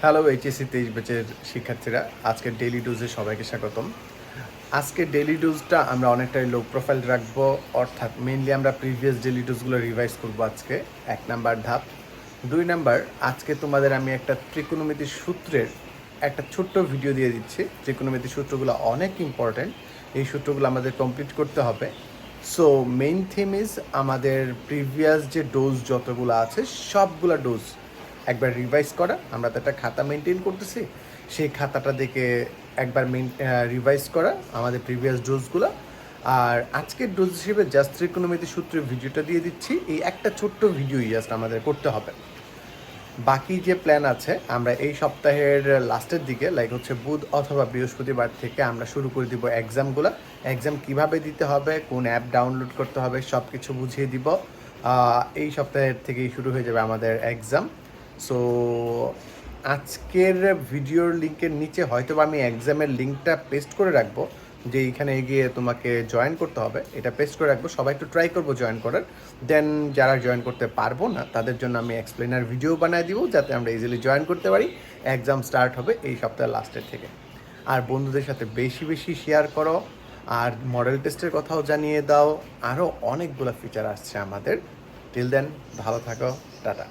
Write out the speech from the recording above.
Hello HSC 23 ব্যাচের শিক্ষার্থীরা, আজকের ডেইলি ডোজে সবাইকে স্বাগতম। আজকের ডেইলি ডোজটা আমরা অনেকটাই লো প্রোফাইল রাখবো, অর্থাৎ মেইনলি আমরা প্রিভিয়াস ডেইলি ডোজগুলো রিভাইজ করবো আজকে। 1 নাম্বার ধাপ। 2 নাম্বার, আজকে তোমাদের আমি একটা ত্রিকোণমিতির সূত্রের একটা ছোট্ট ভিডিও দিয়ে দিচ্ছি। ত্রিকোণমিতির সূত্রগুলো অনেক ইম্পর্ট্যান্ট, এই সূত্রগুলো আমাদের কমপ্লিট করতে হবে। সো মেইন থিম ইজ আমাদের প্রিভিয়াস যে ডোজ যতগুলো আছে সবগুলো ডোজ একবার রিভাইজ করা। আমরা তো একটা খাতা মেনটেন করতেছি, সেই খাতাটা দেখে একবার রিভাইজ করা আমাদের প্রিভিয়াস ডোজগুলো। আর আজকের ডোজ হিসেবে জাস্ট ত্রিকোণমিতি সূত্রের ভিডিওটা দিয়ে দিচ্ছি। এই একটা ছোট্ট ভিডিওই জাস্ট আমাদের করতে হবে। বাকি যে প্ল্যান আছে, আমরা এই সপ্তাহের লাস্টের দিকে হচ্ছে বুধ অথবা বৃহস্পতিবার থেকে আমরা শুরু করে দিব এক্সামগুলো। এক্সাম কিভাবে দিতে হবে, কোন অ্যাপ ডাউনলোড করতে হবে, সব কিছু বুঝিয়ে দিব। এই সপ্তাহের থেকেই শুরু হয়ে যাবে আমাদের এক্সাম। সো আজকের ভিডিওর লিঙ্কের নিচে হয়তো আমি এক্সামের লিঙ্কটা পেস্ট করে রাখবো, যে এইখানে গিয়ে তোমাকে জয়েন করতে হবে, এটা পেস্ট করে রাখবো। সবাই একটু ট্রাই করবো জয়েন করার। দেন যারা জয়েন করতে পারবো না তাদের জন্য আমি এক্সপ্লেনার ভিডিও বানিয়ে দিব, যাতে আমরা ইজিলি জয়েন করতে পারি। এক্সাম স্টার্ট হবে এই সপ্তাহের লাস্টের থেকে। আর বন্ধুদের সাথে বেশি বেশি শেয়ার করো, আর মডেল টেস্টের কথাও জানিয়ে দাও। আরও অনেকগুলো ফিচার আসছে আমাদের। টিল দেন ভালো থাকো, টাটা।